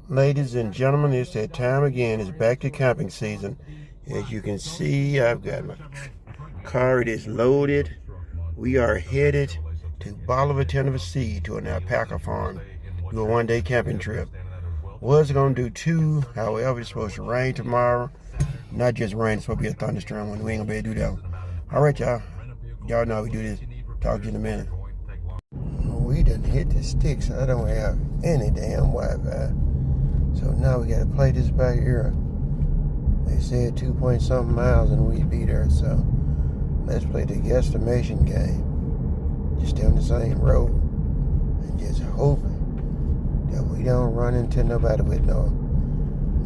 Ladies and gentlemen, it's that time again. It's back to camping season. As you can see, I've got my car. It is loaded. We are headed to Bolivar, Tennessee to an alpaca farm. Do a one-day camping trip. Was going to do two. However, it's supposed to rain tomorrow. Not just rain, it's supposed to be a thunderstorm. We ain't going to be able to do that one. All right, y'all. Y'all know how we do this. Talk to you in a minute. We done hit the sticks. I don't have any damn Wi-Fi. So now we gotta play this by ear. They said 2-point-something miles and we'd be there, so let's play the guesstimation game. Just stay on the same road and just hope that we don't run into nobody with no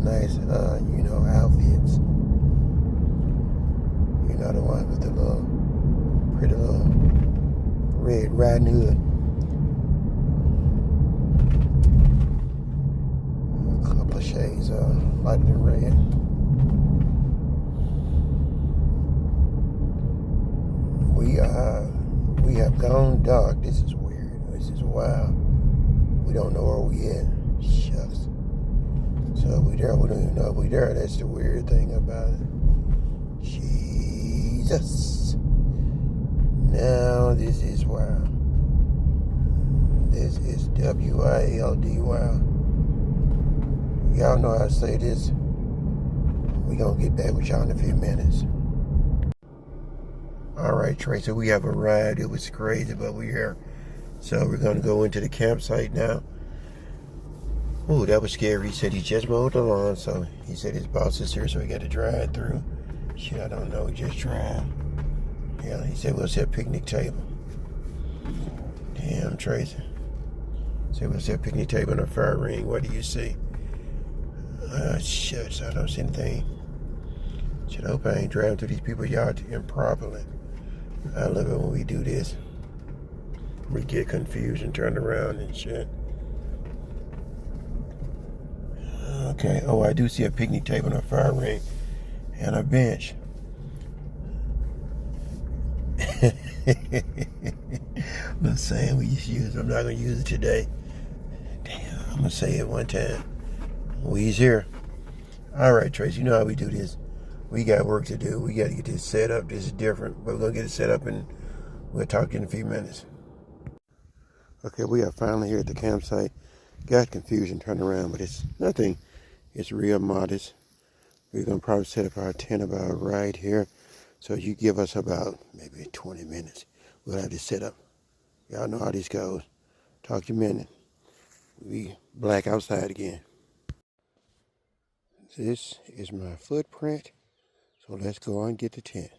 nice, outfits. You know, the ones with the little, pretty little Red Riding Hood. A couple of shades lighter than red. We have gone dark. This is weird. This is wild. We don't know where we at. Shucks. So we there. We don't even know if we there. That's the weird thing about it. Jesus. Now this is wild. This is W-I-L-D wild. Y'all know how to say this. We're going to get back with y'all in a few minutes. Alright, Tracy, we have arrived. It was crazy, but we're here. So we're going to go into the campsite now. Ooh, that was scary. He said he just mowed the lawn, so he said his boss is here, so we got to drive through. Shit, I don't know. We just drive. Yeah, he said we'll set a picnic table. Damn, Tracy. Said we'll set a picnic table and a fire ring. What do you see? Shucks, I don't see anything. Shit, I hope I ain't driving through these people's yards improperly. I love it when we do this. We get confused and turn around and shit. Okay, oh, I do see a picnic table and a fire ring and a bench. I'm saying we just use it. I'm not going to use it today. Damn, I'm going to say it one time. We's here. Alright, Trace, you know how we do this. We got work to do. We got to get this set up. This is different, but we're going to get it set up and we'll talk to you in a few minutes. Okay, we are finally here at the campsite. Got confusion, turned around, but it's nothing. It's real modest. We're going to probably set up our tent about right here. So you give us about maybe 20 minutes. We'll have this set up. Y'all know how this goes. Talk to you in a minute. We black outside again. This is my footprint. So let's go on and get the tent.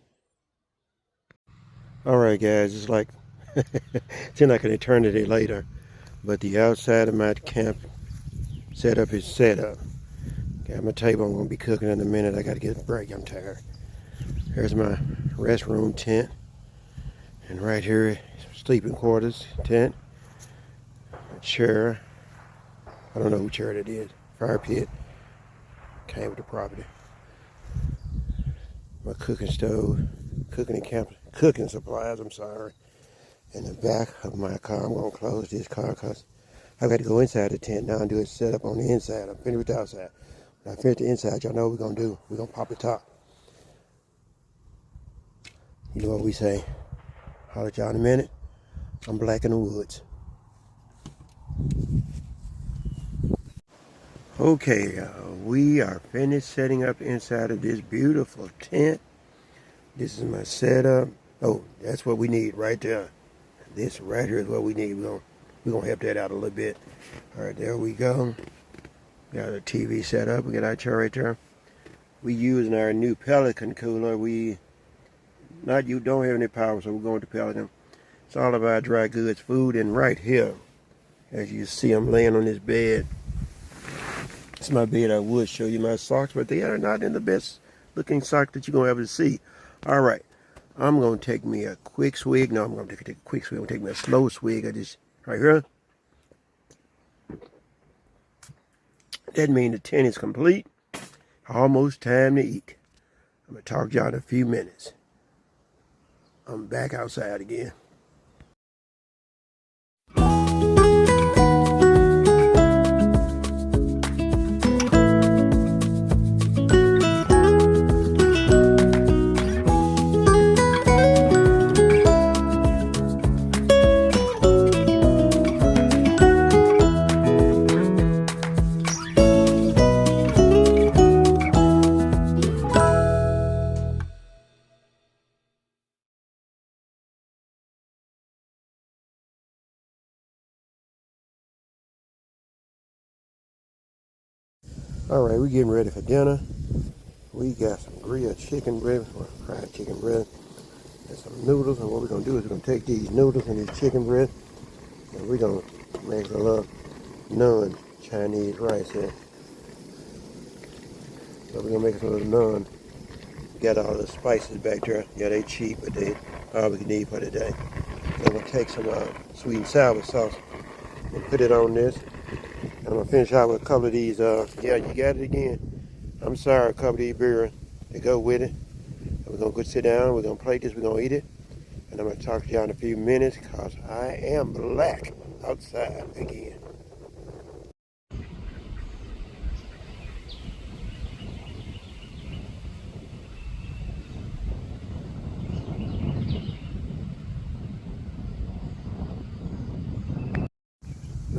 Alright guys, it's like it's like an eternity later. But the outside of my camp setup is set up. Got my table. I'm going to be cooking in a minute. I got to get a break. I'm tired. Here's my restroom tent. And right here is sleeping quarters tent. A chair. I don't know who chair that is. Fire pit. Came with the property. My cooking stove. Cooking supplies, I'm sorry. In the back of my car. I'm going to close this car because I've got to go inside the tent now and do a setup on the inside. I'm finished with the outside. When I finish the inside, y'all know what we're going to do. We're going to pop the top. You know what we say. Holler at y'all in a minute. I'm Blak in the woods. Okay, we are finished setting up inside of this beautiful tent. This is my setup. Oh, that's what we need right there. This right here is what we need. We're gonna help that out a little bit. All right, there we go. Got a TV set up. We got our chair right there. We using our new Pelican cooler. You don't have any power, so we're going to Pelican. It's all of our dry goods, food, and right here, as you see, I'm laying on this bed. It's my bed. I would show you my socks, but they are not in the best looking socks that you're gonna ever see. All right, I'm gonna take me a quick swig. No, I'm gonna take a quick swig. I'm gonna take me a slow swig of this right here. That means the tent is complete. Almost time to eat. I'm gonna talk to y'all in a few minutes. I'm back outside again. Alright, we're getting ready for dinner. We got some grilled chicken breast, or fried chicken breast, and some noodles. And what we're going to do is we're going to take these noodles and these chicken breast, and we're going to make a little naan Chinese rice here. So we're going to make us a little naan. Got all the spices back there. Yeah, they cheap, but they all we can need for today. So I'm going to take some sweet and sour sauce and put it on this. And I'm going to finish out with a couple of these, yeah, you got it again. I'm sorry, a couple of these beers to go with it. And we're going to go sit down, we're going to plate this, we're going to eat it. And I'm going to talk to y'all in a few minutes because I am black outside again.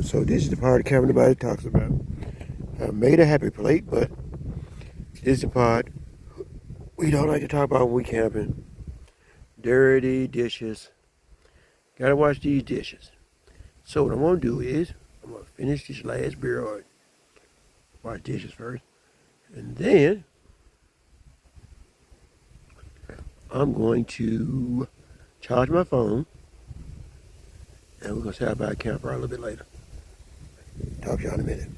So this is the part of the camera nobody talks about. I made a happy plate, but this is the part we don't like to talk about when we camping. Dirty dishes. Gotta wash these dishes. So what I'm gonna do is, I'm gonna finish this last beer or wash dishes first. And then, I'm going to charge my phone. And we're gonna set up our camper a little bit later. Talk to y'all in a minute.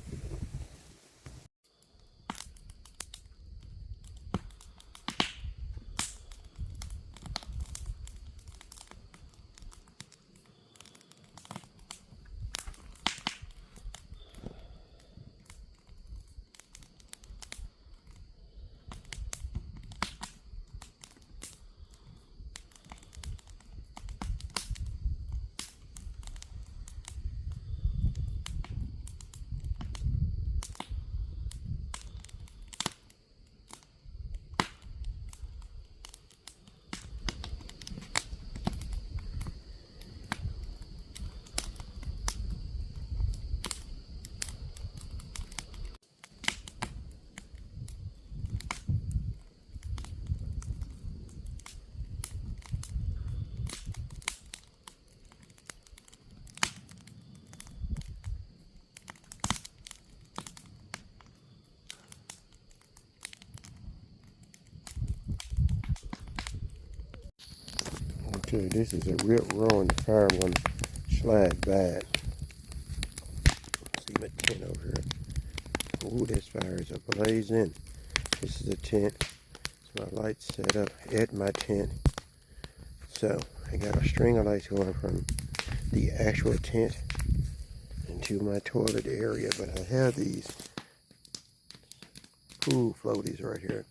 Okay, this is a rip roaring fire. I'm going to slide back. See my tent over here. Ooh, this fire is blazing. This is a tent. So my lights set up at my tent. So I got a string of lights going from the actual tent into my toilet area. But I have these pool floaties right here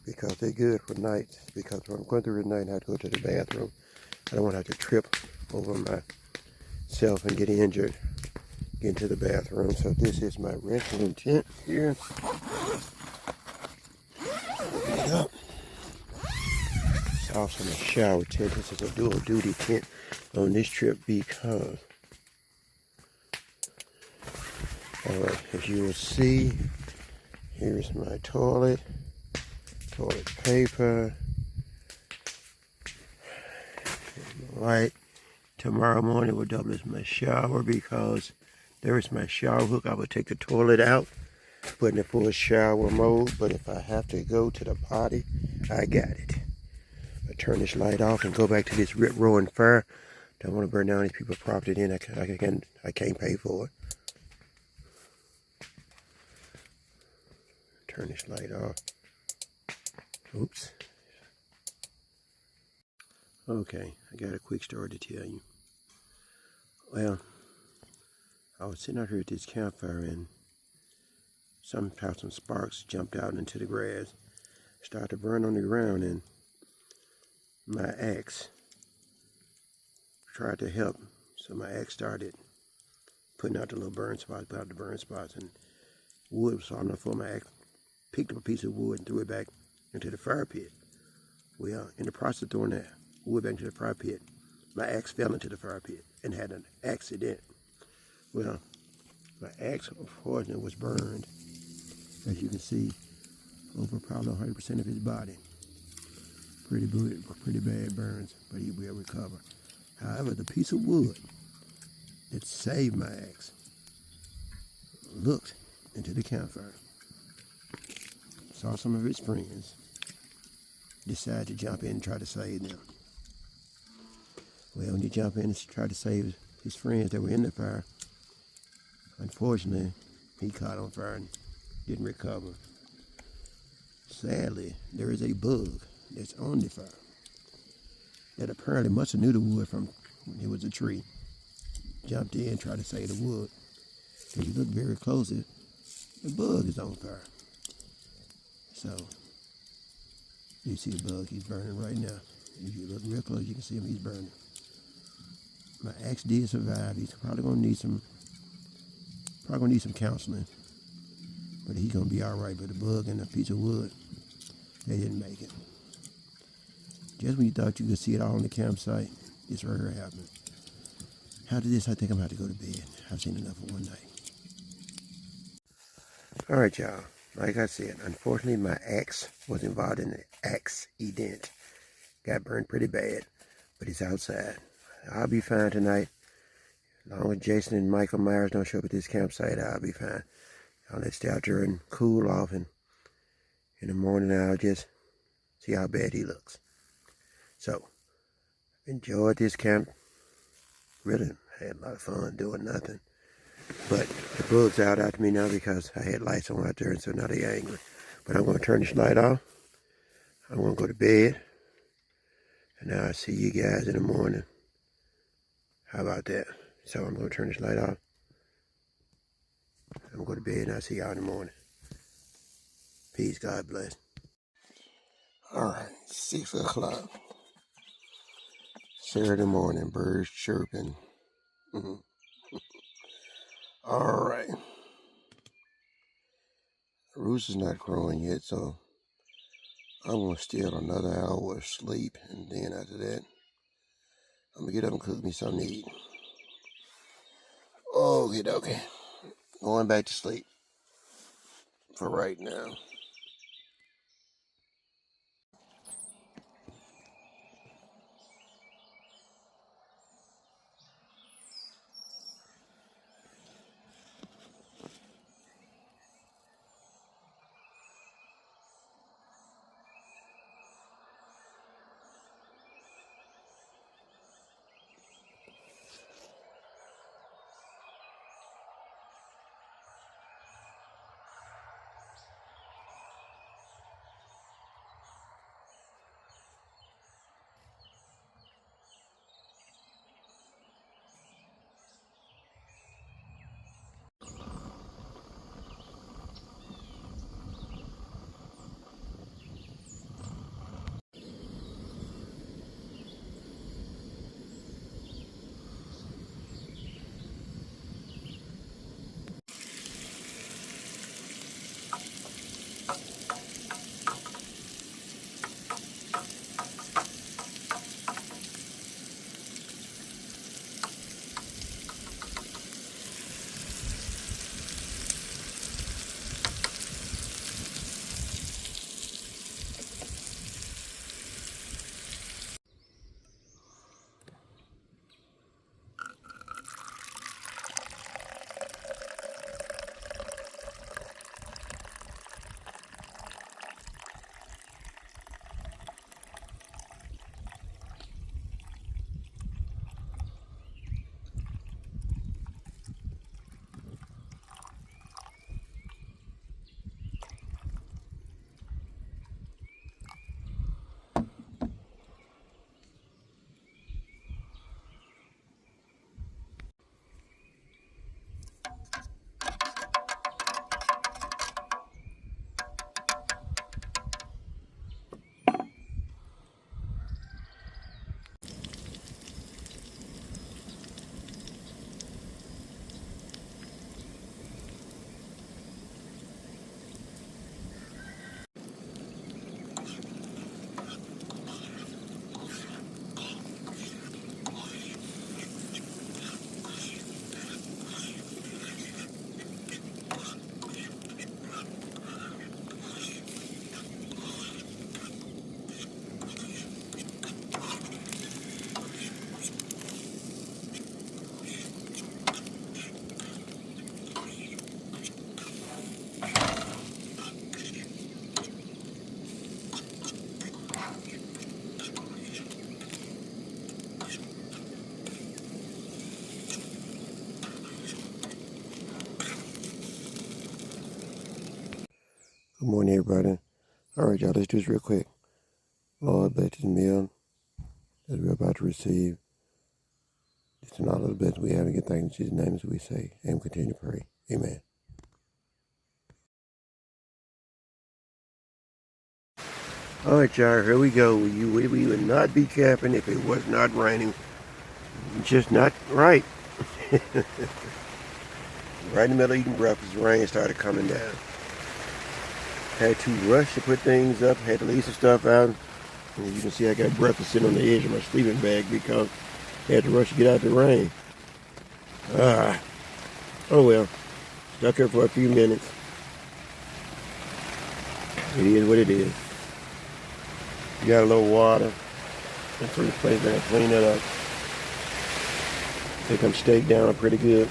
because they're good for nights. Because when I'm going through the night and I have to go to the bathroom, I don't want to have to trip over myself and get injured getting to the bathroom. So this is my restroom tent here. It's also my shower tent. This is a dual duty tent on this trip because, alright, as you will see, here's my toilet paper, light. Tomorrow morning will double as my shower because there is my shower hook. I will take the toilet out, put in the full shower mode, but if I have to go to the potty, I got it. I turn this light off and go back to this rip roaring fire. Don't want to burn down these people's property then I can't pay for it. Turn this light off. Oops. Okay, I got a quick story to tell you. Well, I was sitting out here at this campfire and somehow some sparks jumped out into the grass, started to burn on the ground, and my axe tried to help. So my axe started putting out the little burn spots, and wood was falling off my axe. Picked up a piece of wood and threw it back into the fire pit. Well, in the process of throwing that wood back into the fire pit, my axe fell into the fire pit and had an accident. Well, my axe, unfortunately, was burned. As you can see, over probably 100% of his body. Pretty bad burns, but he will recover. However, the piece of wood that saved my axe looked into the campfire. saw some of his friends, decided to jump in and try to save them. Well, when you jump in and try to save his friends that were in the fire, unfortunately, he caught on fire and didn't recover. Sadly, there is a bug that's on the fire that apparently must have knew the wood from when it was a tree. Jumped in, tried to save the wood. If you look very closely, the bug is on fire. So, you see the bug, he's burning right now. If you look real close, you can see him, he's burning. My axe did survive. He's probably gonna need some counseling. But he's gonna be all right. But the bug and the piece of wood, they didn't make it. Just when you thought you could see it all on the campsite, this right here happened. After this, I think I'm gonna have to go to bed. I've seen enough for one night. All right, y'all. Like I said, unfortunately, my axe was involved in an accident. Got burned pretty bad, but it's outside. I'll be fine tonight. As long as Jason and Michael Myers don't show up at this campsite, I'll be fine. I'll let stay out there and cool off, and in the morning I'll just see how bad he looks. So, enjoyed this camp. Really had a lot of fun doing nothing. But the bug's out after me now because I had lights on out there, and so now they're angry. But I'm going to turn this light off. I'm going to go to bed. And I'll see you guys in the morning. How about that? So I'm going to turn this light off. I'm going to go to bed and I'll see y'all in the morning. Peace. God bless. All right. 6 o'clock. Saturday morning. Birds chirping. All right. The rooster's not crowing yet, so I'm going to steal another hour of sleep. And then after that, I'm going to get up and cook me something to eat. Okay. Going back to sleep for right now. Good morning, everybody. All right, y'all, let's do this real quick. Lord, bless this meal that we're about to receive. It's in all of the blessings we have and give thanks in Jesus' name as we say and continue to pray. Amen. All right, y'all, here we go. We would not be camping if it was not raining. Just not right. Right in the middle of eating breakfast, the rain started coming down. Had to rush to put things up, had to leave some stuff out. And you can see I got breakfast sitting on the edge of my sleeping bag because I had to rush to get out of the rain. Oh well, stuck here for a few minutes. It is what it is. You got a little water. That's for the place that I clean it up. I think I'm staked down pretty good.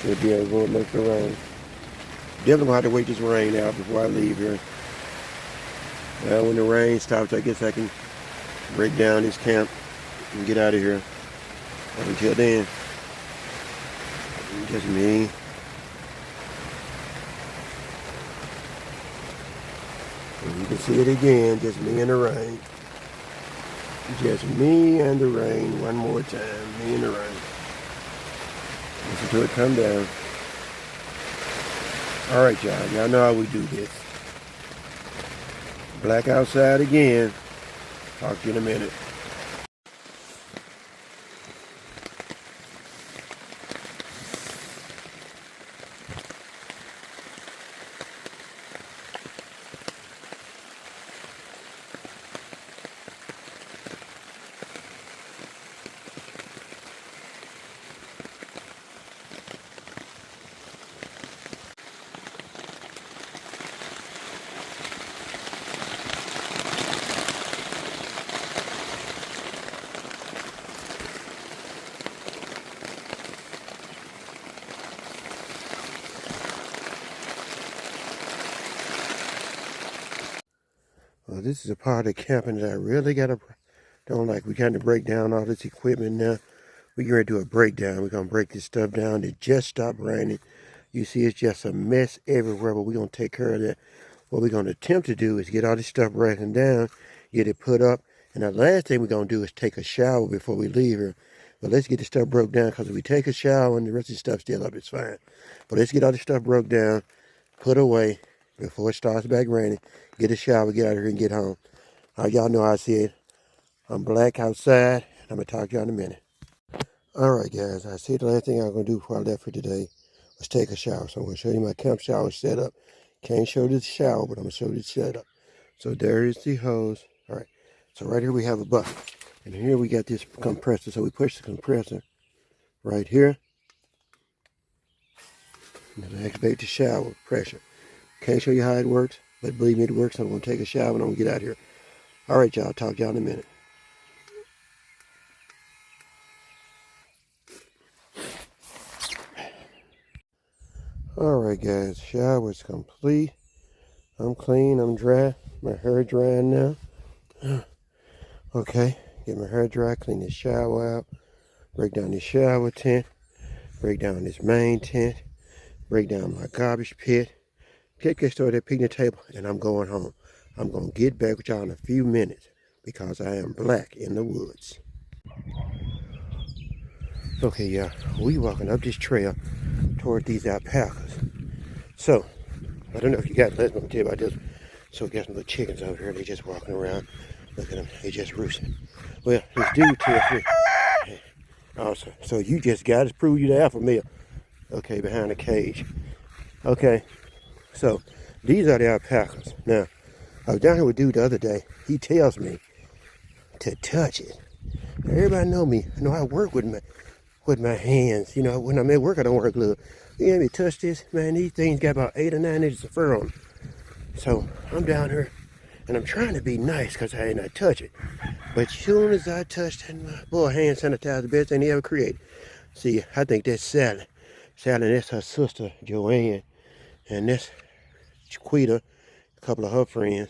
Should be able to make the rain. Definitely gonna have to wait this rain out before I leave here. Well, when the rain stops, I guess I can break down this camp and get out of here. But until then, just me. And you can see it again, just me and the rain. Just me and the rain one more time, me and the rain. Listen to it come down. All right, y'all. Y'all know how we do this. Blak outside again. Talk to you in a minute. Well, this is a part of camping that I really don't like. We got to break down all this equipment now. We're going to do a breakdown. We're going to break this stuff down. It just stopped raining. You see, it's just a mess everywhere, but we're going to take care of that. What we're going to attempt to do is get all this stuff broken down, get it put up, and the last thing we're going to do is take a shower before we leave here. But let's get this stuff broke down, because if we take a shower and the rest of the stuff's still up, it's fine. But let's get all this stuff broke down, put away before it starts back raining. Get a shower, get out of here, and get home. Y'all know how I see it. I'm Blak outside. I'm going to talk to y'all in a minute. All right, guys. I see the last thing I'm going to do before I left for today was take a shower. So I'm going to show you my camp shower setup. Can't show the shower, but I'm going to show you the setup. So there is the hose. All right. So right here we have a bucket. And here we got this compressor. So we push the compressor right here. And then I activate the shower pressure. Can't show you how it works, but believe me, it works. I'm going to take a shower and I'm going to get out of here. All right, y'all. Talk to y'all in a minute. All right, guys. Shower's complete. I'm clean. I'm dry. My hair drying now. Okay. Get my hair dry. Clean the shower out. Break down the shower tent. Break down this main tent. Break down my garbage pit. Get started at picnic table, and I'm going home. I'm going to get back with y'all in a few minutes because I am Blak in the woods. Okay, y'all. We walking up this trail toward these alpacas. So, I don't know if you guys let me tell you about this. So we got some little chickens over here. They just walking around. Look at them. They just roosting. Well, this dude tells me. Awesome. So you just got to prove you the alpha male. Okay, behind the cage. Okay. So these are the alpacas. Now, I was down here with dude the other day. He tells me to touch it. Now, everybody know me. I know I work with my hands. You know, when I'm at work, I don't wear gloves. You let me touch this, man. These things got about 8 or 9 inches of fur on them. So I'm down here, and I'm trying to be nice because I ain't not touch it. But as soon as I touched it, boy, hand sanitizer, the best thing he ever created. See, I think that's Sally. Sally, that's her sister, Joanne. And that's Chiquita, a couple of her friends.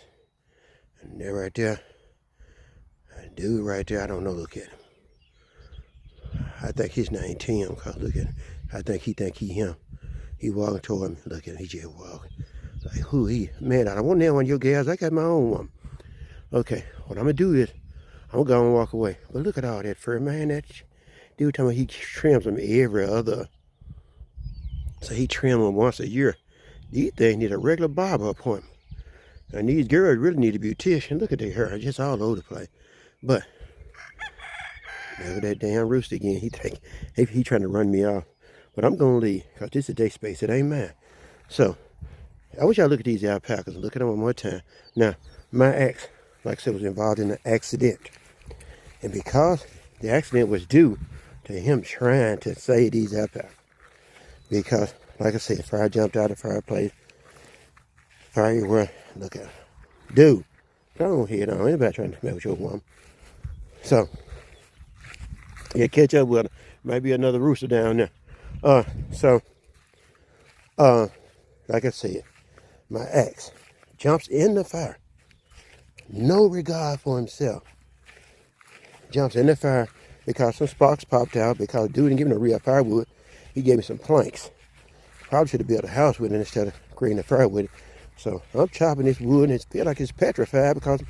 And they're right there. That dude right there, I don't know, look at him. I think his name Tim, cause look at him. I think he him. He walking toward me. Look at him. He just walking. Like, who he? Man, I don't want that one of your gals. I got my own one. Okay, what I'm going to do is, I'm going to go and walk away. But look at all that fur, man. That dude talking about he trims them every other. So he trims them once a year. These things need a regular barber appointment. And these girls really need a beautician. Look at their hair, just all over the place. But, look at that damn rooster again. He trying to run me off. But I'm going to leave, because this is their space. It ain't mine. So, I wish y'all look at these alpacas. Look at them one more time. Now, my ex, like I said, was involved in an accident. And because the accident was due to him trying to save these alpacas. Because, like I said, fire jumped out of the fireplace. Fire were, look at him. Dude, don't hit on anybody trying to mess with your woman. So, yeah, catch up with her. Might be another rooster down there. Like I said, my ex jumps in the fire. No regard for himself. Jumps in the fire because some sparks popped out, because dude didn't give me no real firewood. He gave me some planks. Probably should have built a house with it instead of creating a fire with it. So I'm chopping this wood, and it feels like it's petrified because,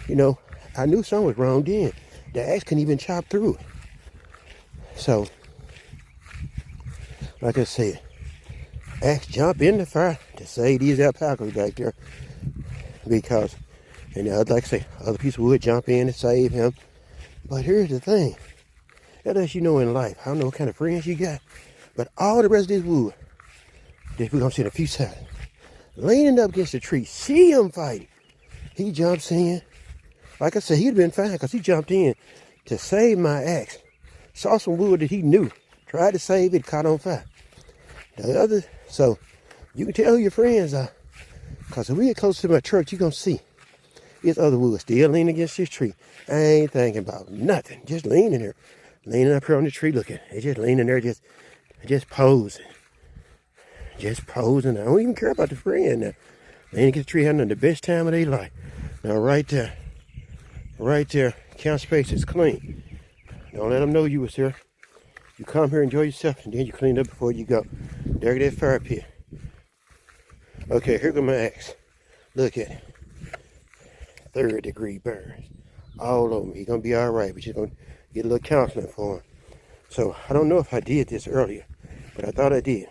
you know, I knew something was wrong then. The axe couldn't even chop through it. So, like I said, axe jump in the fire to save these alpacas back there. Because, and like I say, other people would jump in to save him. But here's the thing. That lets you know in life. I don't know what kind of friends you got. But all the rest of this wood, that we're going to see in a few seconds, leaning up against the tree, see him fighting. He jumps in. Like I said, he'd been fine because he jumped in to save my axe. Saw some wood that he knew. Tried to save it, caught on fire. The other, so you can tell who your friends are. Because if we get close to my church, you're going to see this other wood still leaning against this tree. I ain't thinking about nothing. Just leaning there. Leaning up here on the tree looking. They just leaning there, just posing. Just posing. I don't even care about the friend now. Leaning against the tree, having the best time of their life. Now right there, count space is clean. Don't let them know you was here. You come here, enjoy yourself, and then you clean up before you go. There that fire pit. Okay, here go my axe. Look at it. 3rd degree burns. All over me. He's going to be all right. We're just going to get a little counseling for him. So, I don't know if I did this earlier, but I thought I did.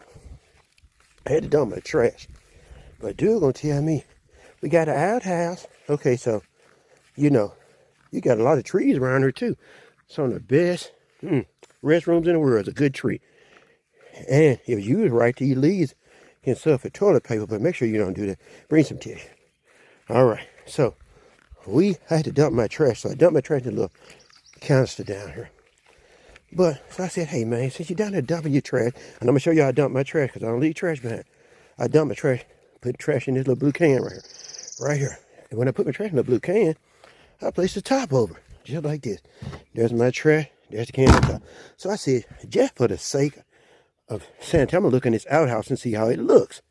I had to dump my trash. But dude going to tell me, we got an outhouse. Okay, so, you know, you got a lot of trees around here too. Some of the best restrooms in the world is a good tree. And if you was right, these leaves can serve for toilet paper, but make sure you don't do that. Bring some tissue. All right, so I had to dump my trash. So I dumped my trash in a little canister down here. But, so I said, hey man, since you're down there dumping your trash, and I'm going to show you how I dump my trash because I don't leave trash behind. I dump my trash, put the trash in this little blue can right here. Right here. And when I put my trash in the blue can, I place the top over, just like this. There's my trash, there's the can on top. So I said, just for the sake of saying, I'm going to look in this outhouse and see how it looks.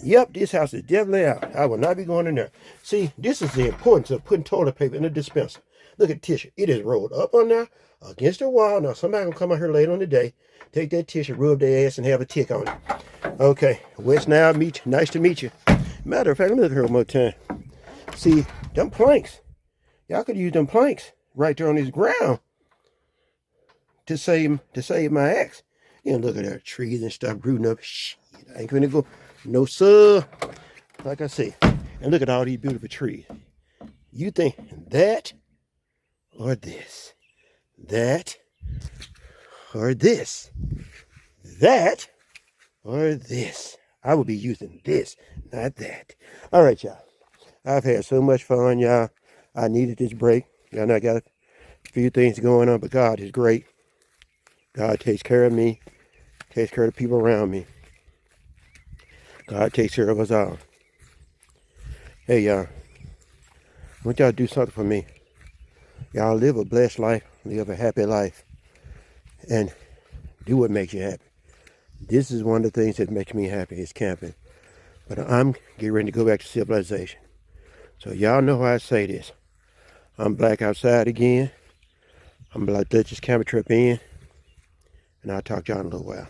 Yep, this house is definitely out. I will not be going in there. See, this is the importance of putting toilet paper in a dispenser. Look at tissue. It is rolled up on there against the wall. Now, somebody going to come out here later on the day, take that tissue, rub their ass, and have a tick on it. Okay, West Nile, nice to meet you. Matter of fact, let me look here one more time. See, them planks. Y'all could use them planks right there on this ground to save my axe. You know, look at that trees and stuff rooting up. Shit, I ain't gonna go. No, sir. Like I said, and look at all these beautiful trees. You think that or this? That or this? That or this? I will be using this, not that. All right, y'all. I've had so much fun, y'all. I needed this break. Y'all know I got a few things going on, but God is great. God takes care of me, takes care of the people around me. God takes care of us all. Hey, y'all. I want y'all to do something for me. Y'all live a blessed life, live a happy life, and do what makes you happy. This is one of the things that makes me happy, is camping. But I'm getting ready to go back to civilization. So y'all know how I say this. I'm Blak outside again. I'm about to let this camera trip in. And I'll talk to y'all in a little while.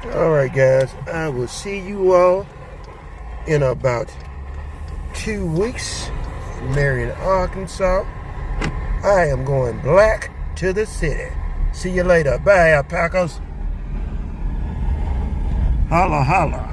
Alright guys, I will see you all in about 2 weeks in Marion, Arkansas. I am going black to the city. See you later. Bye, alpacas. Holla, holla.